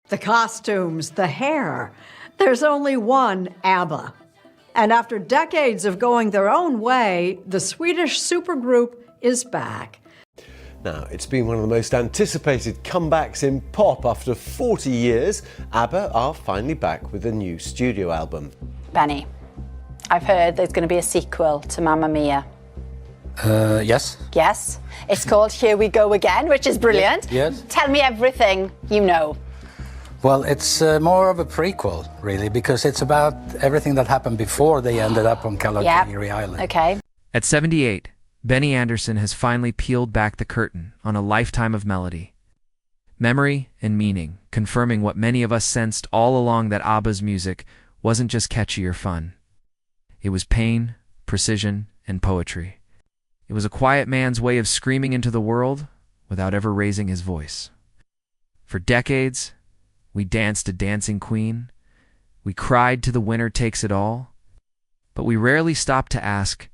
The costumes, the hair. There's only one ABBA. And after decades of going their own way, the Swedish supergroup is back. Now, it's been one of the most anticipated comebacks in pop. After 40 years, ABBA are finally back with a new studio album. Benny, I've heard there's going to be a sequel to Mamma Mia. Yes. Yes. It's called Here We Go Again, which is brilliant. Yes. Tell me everything you know. Well, it's more of a prequel, really, because it's about everything that happened before they ended up on Kalahari Island. Okay. At 78, Benny Andersson has finally peeled back the curtain on a lifetime of melody, memory, and meaning, confirming what many of us sensed all along, that ABBA's music wasn't just catchy or fun. It was pain, precision, and poetry. It was a quiet man's way of screaming into the world without ever raising his voice. For decades, we danced to Dancing Queen, we cried to The Winner Takes It All, but we rarely stopped to ask,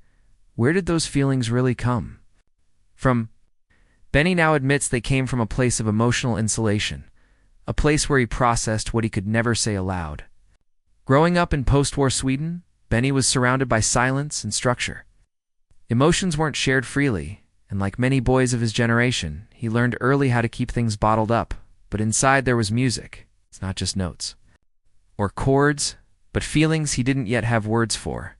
where did those feelings really come from? Benny now admits they came from a place of emotional insulation, a place where he processed what he could never say aloud. Growing up in post-war Sweden, Benny was surrounded by silence and structure. Emotions weren't shared freely, and like many boys of his generation, he learned early how to keep things bottled up. But inside there was music. It's not just notes or chords, but feelings he didn't yet have words for.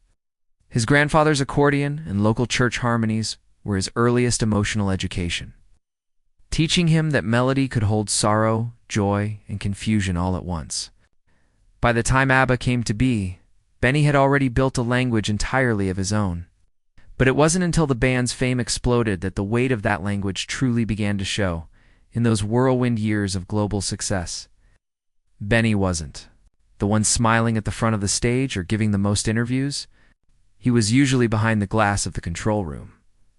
His grandfather's accordion and local church harmonies were his earliest emotional education, teaching him that melody could hold sorrow, joy, and confusion all at once. By the time ABBA came to be, Benny had already built a language entirely of his own. But it wasn't until the band's fame exploded that the weight of that language truly began to show. In those whirlwind years of global success, Benny wasn't the one smiling at the front of the stage or giving the most interviews. He was usually behind the glass of the control room,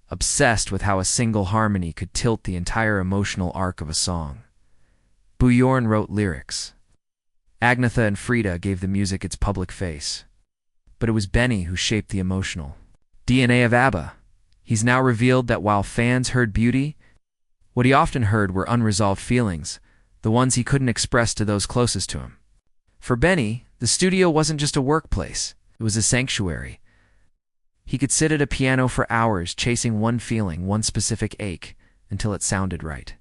obsessed with how a single harmony could tilt the entire emotional arc of a song. Bjorn wrote lyrics. Agnetha and Frida gave the music its public face. But it was Benny who shaped the emotional DNA of ABBA. He's now revealed that while fans heard beauty, what he often heard were unresolved feelings, the ones he couldn't express to those closest to him. For Benny, the studio wasn't just a workplace, it was a sanctuary. He could sit at a piano for hours chasing one feeling, one specific ache, until it sounded right.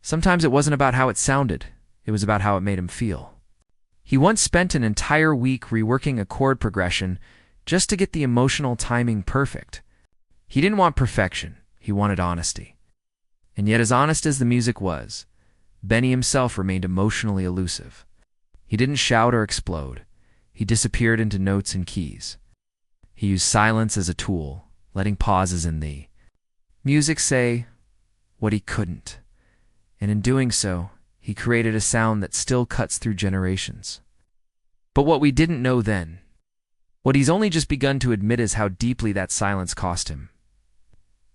Sometimes it wasn't about how it sounded, it was about how it made him feel. He once spent an entire week reworking a chord progression just to get the emotional timing perfect. He didn't want perfection, he wanted honesty. And yet, as honest as the music was, Benny himself remained emotionally elusive. He didn't shout or explode. He disappeared into notes and keys. He used silence as a tool, letting pauses in the music say what he couldn't. And in doing so, he created a sound that still cuts through generations. But what we didn't know then, what he's only just begun to admit, is how deeply that silence cost him.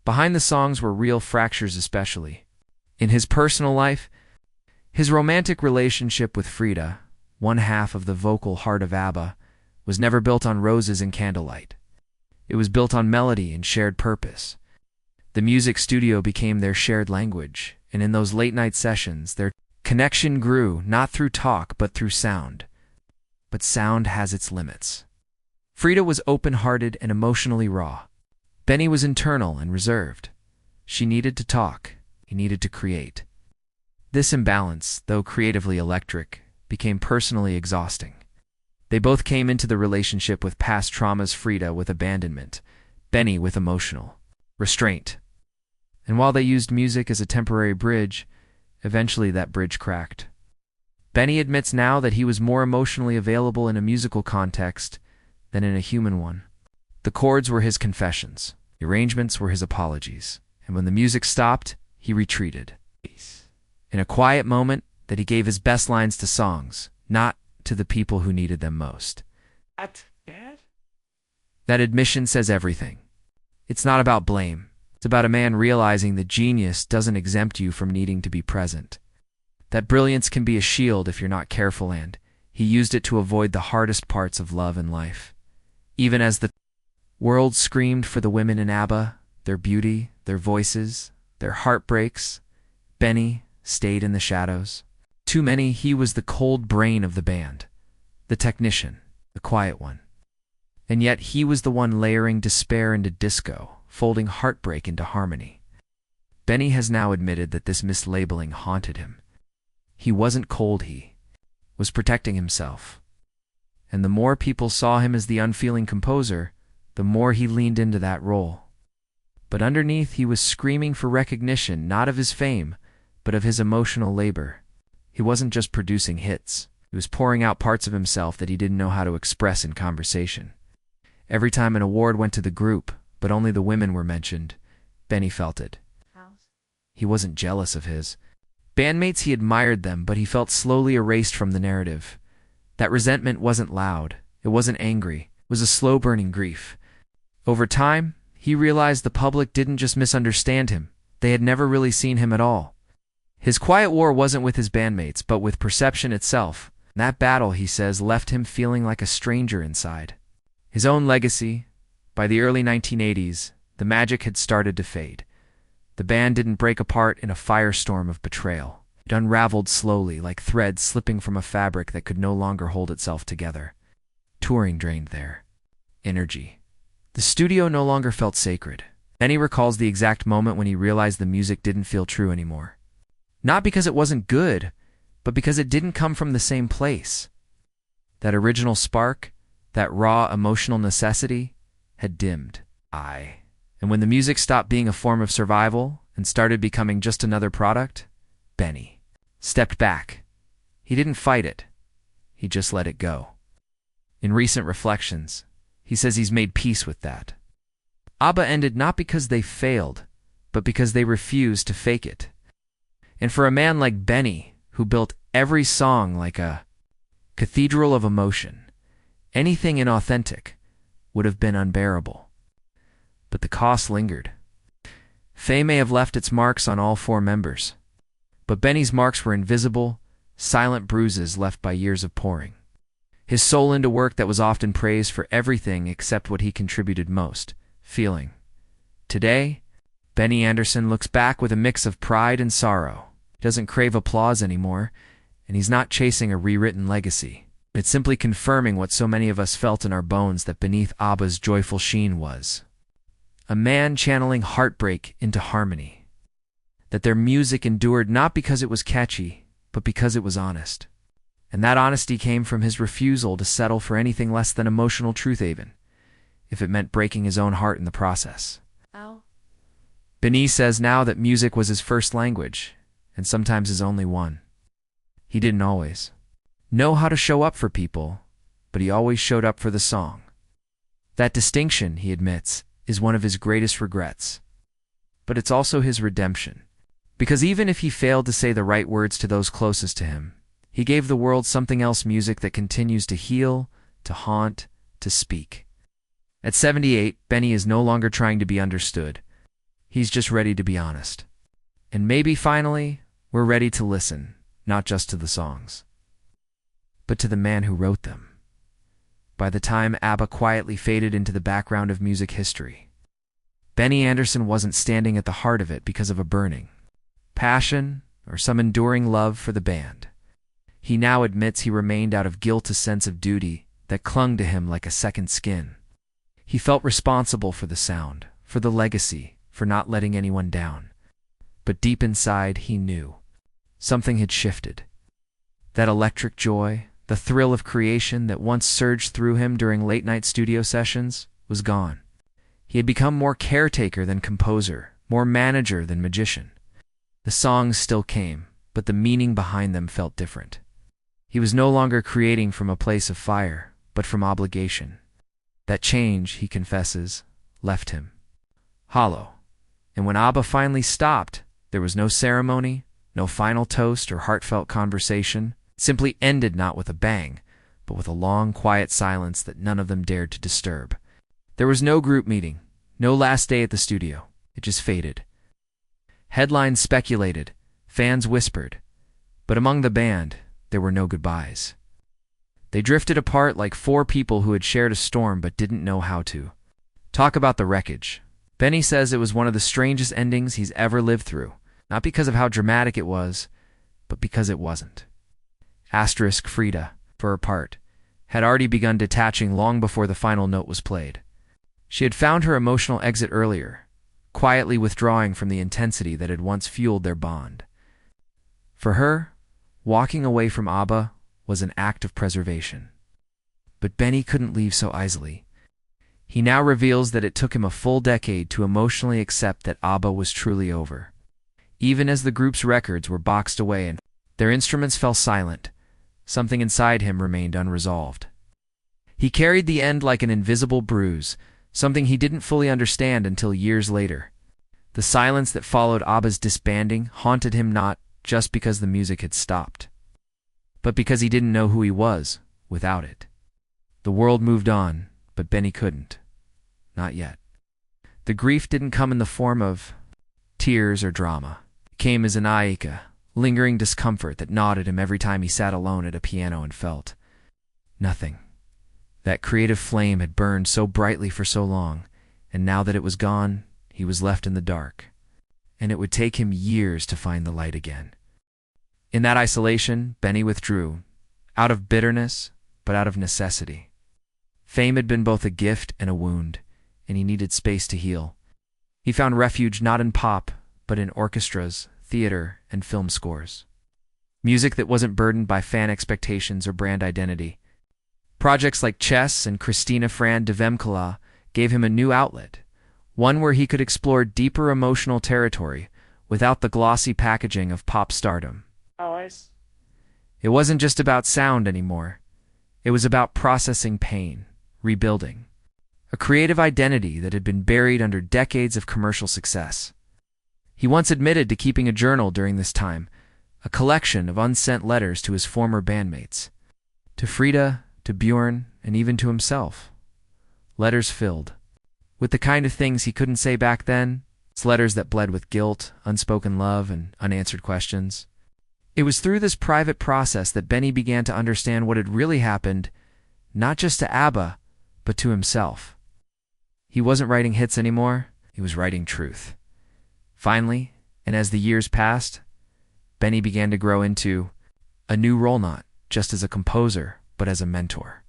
Behind the songs were real fractures, especially in his personal life. His romantic relationship with Frida, one half of the vocal heart of ABBA, was never built on roses and candlelight. It was built on melody and shared purpose. The music studio became their shared language, and in those late-night sessions, their connection grew not through talk but through sound. But sound has its limits. Frida was open-hearted and emotionally raw. Benny was internal and reserved. She needed to talk. He needed to create. This imbalance, though creatively electric, became personally exhausting. They both came into the relationship with past traumas, Frida with abandonment, Benny with emotional restraint. And while they used music as a temporary bridge, eventually that bridge cracked. Benny admits now that he was more emotionally available in a musical context than in a human one. The chords were his confessions, the arrangements were his apologies, and when the music stopped, he retreated. In a quiet moment that he gave his best lines to songs, not to the people who needed them most. That admission says everything. It's not about blame. It's about a man realizing that genius doesn't exempt you from needing to be present. That brilliance can be a shield if you're not careful, and he used it to avoid the hardest parts of love and life. Even as the world screamed for the women in ABBA, their beauty, their voices, their heartbreaks, Benny stayed in the shadows. To many, he was the cold brain of the band, the technician, the quiet one. And yet he was the one layering despair into disco, folding heartbreak into harmony. Benny has now admitted that this mislabeling haunted him. He wasn't cold, he was protecting himself. And the more people saw him as the unfeeling composer, the more he leaned into that role. But underneath, he was screaming for recognition, not of his fame, but of his emotional labor. He wasn't just producing hits. He was pouring out parts of himself that he didn't know how to express in conversation. Every time an award went to the group, but only the women were mentioned, Benny felt it. He wasn't jealous of his bandmates. He admired them, but he felt slowly erased from the narrative. That resentment wasn't loud. It wasn't angry. It was a slow-burning grief. Over time, he realized the public didn't just misunderstand him. They had never really seen him at all. His quiet war wasn't with his bandmates, but with perception itself. That battle, he says, left him feeling like a stranger inside. His own legacy. By the early 1980s, the magic had started to fade. The band didn't break apart in a firestorm of betrayal. It unraveled slowly, like threads slipping from a fabric that could no longer hold itself together. Touring drained their energy. The studio no longer felt sacred. Then he recalls the exact moment when he realized the music didn't feel true anymore. Not because it wasn't good, but because it didn't come from the same place. That original spark, that raw emotional necessity, had dimmed. And when the music stopped being a form of survival and started becoming just another product, Benny stepped back. He didn't fight it. He just let it go. In recent reflections, he says he's made peace with that. ABBA ended not because they failed, but because they refused to fake it. And for a man like Benny, who built every song like a cathedral of emotion, anything inauthentic would have been unbearable. But the cost lingered. Fame may have left its marks on all four members, but Benny's marks were invisible, silent bruises left by years of pouring. His soul into work that was often praised for everything except what he contributed most, feeling. Today, Benny Andersson looks back with a mix of pride and sorrow. He doesn't crave applause anymore, and he's not chasing a rewritten legacy. It's simply confirming what so many of us felt in our bones, that beneath ABBA's joyful sheen was a man channeling heartbreak into harmony. That their music endured not because it was catchy, but because it was honest. And that honesty came from his refusal to settle for anything less than emotional truth, even if it meant breaking his own heart in the process. Benny says now that music was his first language, and sometimes his only one. He didn't always know how to show up for people, but he always showed up for the song. That distinction, he admits, is one of his greatest regrets. But it's also his redemption. Because even if he failed to say the right words to those closest to him, he gave the world something else: music that continues to heal, to haunt, to speak. At 78, Benny is no longer trying to be understood. He's just ready to be honest. And maybe finally, we're ready to listen, not just to the songs, but to the man who wrote them. By the time ABBA quietly faded into the background of music history, Benny Andersson wasn't standing at the heart of it because of a burning passion or some enduring love for the band. He now admits he remained out of guilt, a sense of duty that clung to him like a second skin. He felt responsible for the sound, for the legacy, for not letting anyone down. But deep inside, he knew something had shifted. That electric joy, the thrill of creation that once surged through him during late-night studio sessions, was gone. He had become more caretaker than composer, more manager than magician. The songs still came, but the meaning behind them felt different. He was no longer creating from a place of fire, but from obligation. That change, he confesses, left him hollow. And when ABBA finally stopped, there was no ceremony, no final toast or heartfelt conversation. It simply ended, not with a bang, but with a long, quiet silence that none of them dared to disturb. There was no group meeting, no last day at the studio. It just faded. Headlines speculated, fans whispered, but among the band, there were no goodbyes. They drifted apart like four people who had shared a storm but didn't know how to talk about the wreckage. Benny says it was one of the strangest endings he's ever lived through, not because of how dramatic it was, but because it wasn't. Asterisk Frida, for her part, had already begun detaching long before the final note was played. She had found her emotional exit earlier, quietly withdrawing from the intensity that had once fueled their bond. For her, walking away from ABBA was an act of preservation. But Benny couldn't leave so easily. He now reveals that it took him a full decade to emotionally accept that ABBA was truly over. Even as the group's records were boxed away and their instruments fell silent, something inside him remained unresolved. He carried the end like an invisible bruise, something he didn't fully understand until years later. The silence that followed ABBA's disbanding haunted him not just because the music had stopped, but because he didn't know who he was without it. The world moved on, but Benny couldn't. Not yet. The grief didn't come in the form of tears or drama. It came as an aika, lingering discomfort that gnawed at him every time he sat alone at a piano and felt nothing. That creative flame had burned so brightly for so long, and now that it was gone, he was left in the dark. And it would take him years to find the light again. In that isolation, Benny withdrew, out of bitterness, but out of necessity. Fame had been both a gift and a wound, and he needed space to heal. He found refuge not in pop, but in orchestras, theater, and film scores. Music that wasn't burdened by fan expectations or brand identity. Projects like Chess and Christina Fran Devemkala gave him a new outlet, one where he could explore deeper emotional territory without the glossy packaging of pop stardom. Always. It wasn't just about sound anymore. It was about processing pain, rebuilding, a creative identity that had been buried under decades of commercial success. He once admitted to keeping a journal during this time, a collection of unsent letters to his former bandmates, to Frida, to Bjorn, and even to himself. Letters filled with the kind of things he couldn't say back then. It's letters that bled with guilt, unspoken love, and unanswered questions. It was through this private process that Benny began to understand what had really happened, not just to ABBA, but to himself. He wasn't writing hits anymore, he was writing truth. Finally, and as the years passed, Benny began to grow into a new role, not just as a composer, but as a mentor.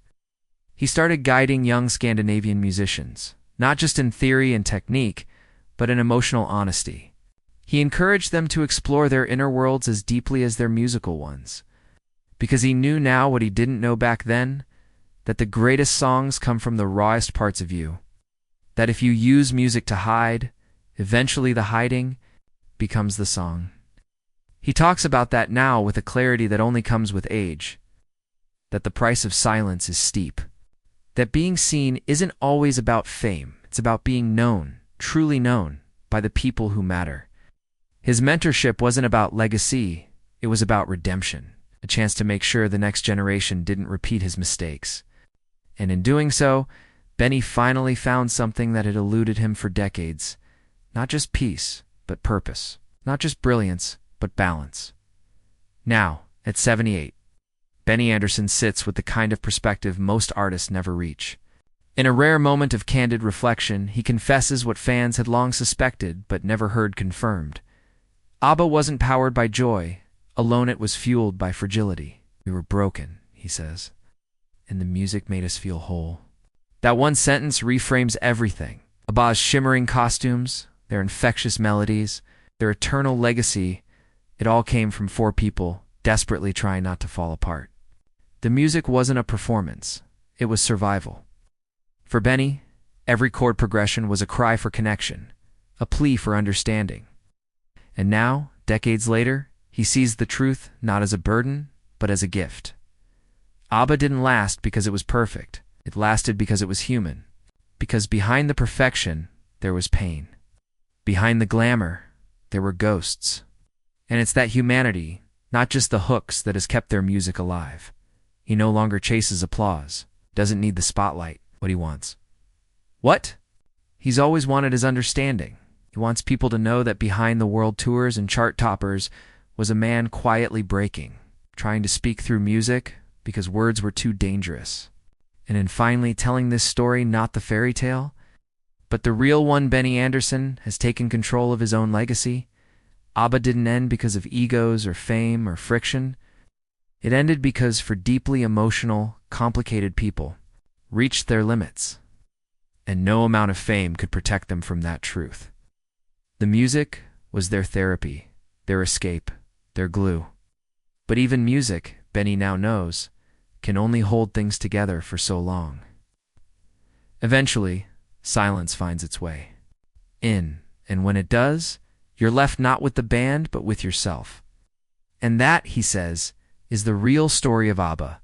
He started guiding young Scandinavian musicians, not just in theory and technique, but in emotional honesty. He encouraged them to explore their inner worlds as deeply as their musical ones, because he knew now what he didn't know back then, that the greatest songs come from the rawest parts of you, that if you use music to hide, eventually the hiding becomes the song. He talks about that now with a clarity that only comes with age, that the price of silence is steep, that being seen isn't always about fame, it's about being known, truly known, by the people who matter. His mentorship wasn't about legacy, it was about redemption, a chance to make sure the next generation didn't repeat his mistakes. And in doing so, Benny finally found something that had eluded him for decades. Not just peace, but purpose. Not just brilliance, but balance. Now, at 78, Benny Andersson sits with the kind of perspective most artists never reach. In a rare moment of candid reflection, he confesses what fans had long suspected but never heard confirmed. ABBA wasn't powered by joy, alone it was fueled by fragility. We were broken, he says, and the music made us feel whole. That one sentence reframes everything. ABBA's shimmering costumes, their infectious melodies, their eternal legacy, it all came from four people desperately trying not to fall apart. The music wasn't a performance, it was survival. For Benny, every chord progression was a cry for connection, a plea for understanding. And now, decades later, he sees the truth not as a burden, but as a gift. ABBA didn't last because it was perfect. It lasted because it was human. Because behind the perfection, there was pain. Behind the glamour, there were ghosts. And it's that humanity, not just the hooks, that has kept their music alive. He no longer chases applause, doesn't need the spotlight. What he wants. What? He's always wanted his understanding. He wants people to know that behind the world tours and chart toppers was a man quietly breaking, trying to speak through music because words were too dangerous. And in finally telling this story, not the fairy tale, but the real one, Benny Andersson has taken control of his own legacy. ABBA didn't end because of egos or fame or friction. It ended because for deeply emotional, complicated people, reached their limits, and no amount of fame could protect them from that truth. The music was their therapy, their escape, their glue. But even music, Benny now knows, can only hold things together for so long. Eventually, silence finds its way in, and when it does, you're left not with the band but with yourself. And that, he says, is the real story of ABBA,